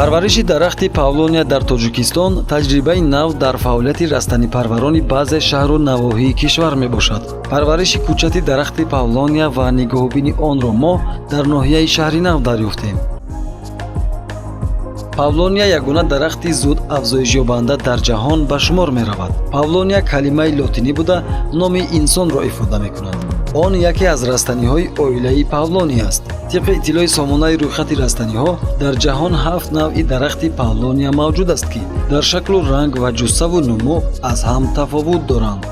парвариши дарахти павлония дар тоҷикистон таҷрибаи нав дар фаъолияти растанипарварони баъзе шаҳру навоҳии кишвар мебошад. парвариши кӯчати дарахти павлония ва нигоҳубини онро мо дар ноҳияи шаҳри нав дарёфтем. павлония ягона дарахти зуд афзоишёбанда дар ҷаҳон ба шумор меравад. павлония калимаи лотинӣ буда номи инсонро ифода мекунад. он яке аз растаниҳои оилаи павлония аст. тибқи иттилои сомонаи рӯйхати растаниҳо дар ҷаҳон 7 навъи дарахти павлония мавҷуд аст ки дар шаклу ранг ва ҷуссаву нумӯ аз ҳам тафовут доранд.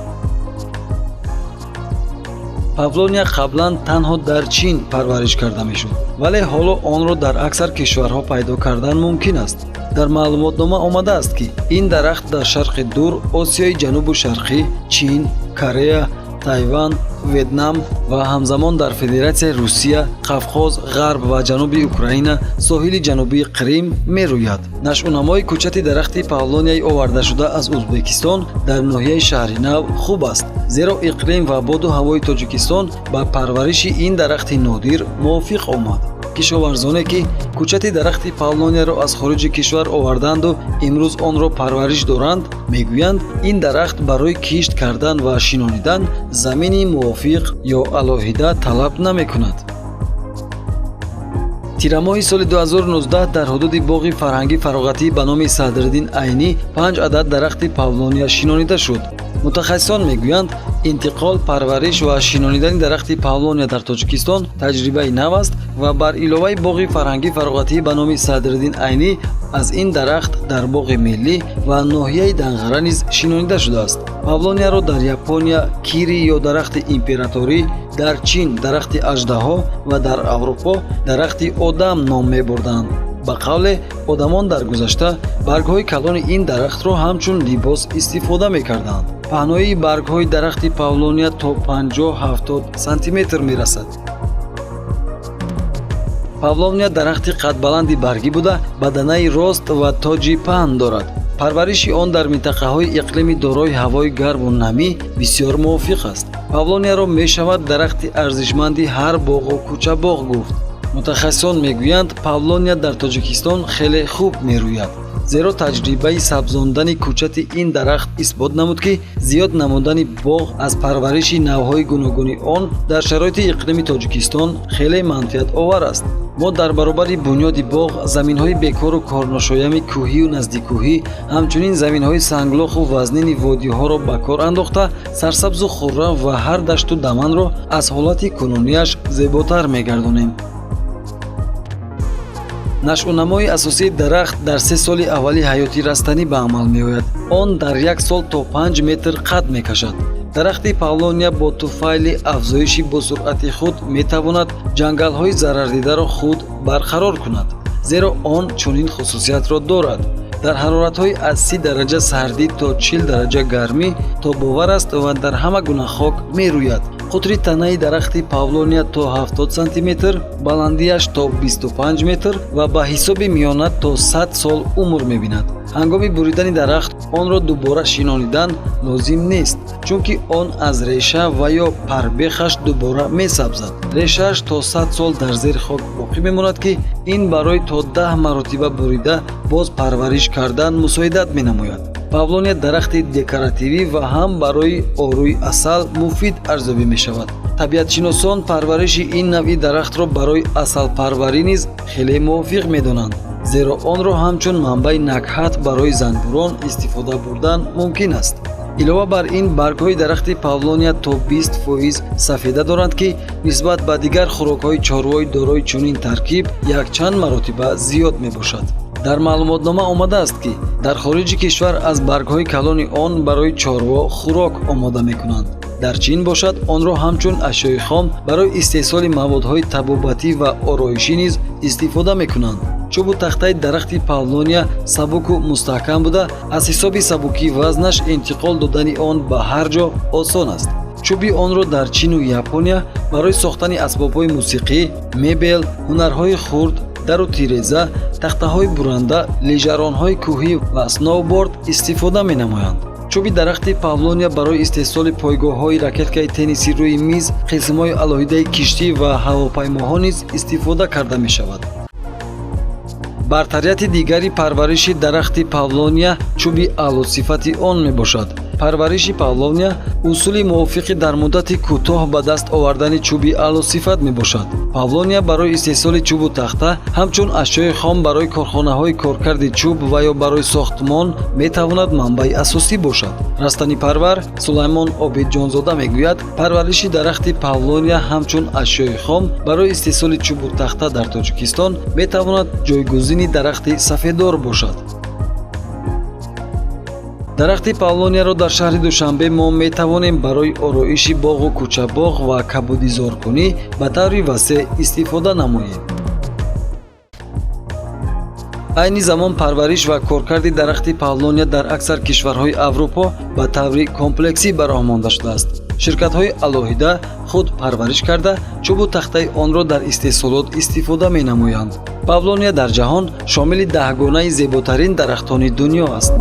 павлония қаблан танҳо дар чин парвариш карда мешуд, вале ҳоло онро дар аксар кишварҳо пайдо кардан мумкин аст. дар маълумотнома омадааст ки ин дарахт дар шарқи дур, осиёи ҷанубу шарқӣ, чин, корея, тайван, ветнам ва ҳамзамон дар Федератсияи Русия, Қавқоз, ғарб ва ҷануби Украина, соҳили ҷанубии Қрим мерӯяд. нашъунамои кӯчати дарахти павлонияи овардашуда аз Узбекистон дар ноҳияи шаҳри нав хуб аст, зеро иқлим ва боду ҳавои Тоҷикистон ба парвариши ин дарахти нодир мувофиқ омад. кишоварзоне ки кӯчати дарахти павлонияро аз хориҷи кишвар оварданду имрӯз онро парвариш доранд, мегӯянд ин дарахт барои кишт кардан ва шинонидан замини мувофиқ ё алоҳида талаб намекунад. тирамоҳи соли 2019 дар ҳудуди боғи фарҳангӣ фароғатӣ ба номи Садриддин Айнӣ 5 адад дарахти павлония шинонида шуд. мутахассисон мегӯянд, интиқол, парвариш ва шинонидани дарахти павлония дар Тоҷикистон таҷрибаи нав аст ва бар иловаи боғи фарҳангӣ фароғатӣ ба номи Садриддин Айнӣ аз ин дарахт дар боғи миллӣ ва ноҳияи Данғара низ шинонида шудааст. павлонияро дар Япония кири ё дарахти императорӣ, дар Чин дарахти аждаҳо ва дар Аврупо дарахти одам ном мебурданд. ба қавле одамон дар гузашта баргҳои калони ин дарахтро ҳамчун либос истифода мекарданд. паҳноии баргҳои дарахти павлония то 50-70 сантиметр мерасад. павлония дарахти қадбаланди баргӣ буда баданаи рост ва тоҷи паҳн дорад. парвариши он дар минтақаҳои иқлими дорои ҳавои гарму намӣ бисёр мувофиқ аст. павлонияро мешавад дарахти арзишманди ҳар боғу кӯчабоғ гуфт. мутахассисон мегӯянд, павлония дар Тоҷикистон хеле хуб мерӯяд, зеро таҷрибаи сабзондани кӯчати ин дарахт исбот намуд ки зиёд намудани боғ аз парвариши навъҳои гуногуни он дар шароити иқлими Тоҷикистон хеле манфиатовар аст. мо дар баробари бунёди боғ заминҳои бекору корношоями кӯҳию наздиккӯҳӣ, ҳамчунин заминҳои санглоху вазнини водиҳоро ба кор андохта сарсабзу хуррам ва ҳар дашту даманро аз ҳолати кунуниаш зеботар мегардонем. нашъунамои асосии дарахт дар 3 соли аввали ҳаёти растанӣ ба амал меояд. он дар 1 сол то 5 метр қад мекашад. дарахти павлония бо туфайли афзоиши босуръати худ метавонад ҷангалҳои зарардидаро худ барқарор кунад, зеро он чунин хусусиятро дорад. дар ҳароратҳои аз 30 дараҷа сардӣ то 40 дараҷа гармӣ тобовар аст ва дар ҳама гуна хок мерӯяд. қутри танаи дарахти павлония то 70 сантиметр, баландиаш то 25 метр ва ба ҳисоби миёна то 100 сол умр мебинад. ҳангоми буридани дарахт онро дубора шинонидан лозим нест, чунки он аз реша ва ё парбехаш дубора месабзад. решааш то 100 сол дар зери хок боқӣ мемонад ки ин барои то 10 маротиба бурида боз парвариш кардан мусоидат менамояд. павлония дарахти декоративӣ ва ҳам барои орӯи асал муфид арзёбӣ мешавад. табиатшиносон парвариши ин навъи дарахтро барои асалпарварӣ низ хеле мувофиқ медонанд, зеро онро ҳамчун манбаи накҳат барои зангурон истифода бурдан мумкин аст. илова бар ин, баргҳои дарахти павлония то 20% сафеда доранд ки нисбат ба дигар хӯрокҳои чорвои дорои чунин таркиб якчанд маротиба зиёд мебошад. дар маълумотнома омадааст ки дар хориҷи кишвар аз баргҳои калони он барои чорво хӯрок омода мекунанд. дар Чин бошад, онро ҳамчун ашёи хом барои истеҳсоли маводҳои табобатӣ ва ороишӣ низ истифода мекунанд. чӯбу тахтаи дарахти павлония сабуку мустаҳкам буда, аз ҳисоби сабукии вазнаш интиқол додани он ба ҳар ҷо осон аст. чӯби онро дар Чину Япония барои сохтани асбобҳои мусиқӣ, мебел, ҳунарҳои хурд, дару тиреза, тахтаҳои буранда, лижаронҳои кӯҳӣ ва сноуборд истифода менамоянд. чӯби дарахти павлония барои истеҳсоли пойгоҳҳои ракеткаи тенниси рӯи миз, қисмҳои алоҳидаи киштӣ ва ҳавопаймоҳо низ истифода карда мешавад. бартарияти дигари парвариши дарахти павлония чӯби аълосифати он мебошад. парвариши павлония усули мувофиқи дар муддати кӯтоҳ ба даст овардани чӯби аълосифат мебошад. павлония барои истеҳсоли чӯбу тахта ҳамчун ашёи хом барои корхонаҳои коркарди чӯб ва ё барои сохтмон метавонад манбаи асосӣ бошад. растанипарвар сулаймон обидҷонзода мегӯяд, парвариши дарахти павлония ҳамчун ашёи хом барои истеҳсоли чӯбу тахта дар тоҷикистон метавонад ҷойгузини дарахти сафедор бошад. дарахти павлонияро дар шаҳри душанбе мо метавонем барои ороиши боғу кӯчабоғ ва кабудизоркунӣ ба таври васеъ истифода намоем. айни замон парвариш ва коркарди дарахти павлония дар аксар кишварҳои аврупо ба таври комплексӣ ба роҳ монда шудааст. ширкатҳои алоҳида худ парвариш карда чӯбу тахтаи онро дар истеҳсолот истифода менамоянд. павлония дар ҷаҳон шомили 10 гунаи зеботарин дарахтони дунё аст.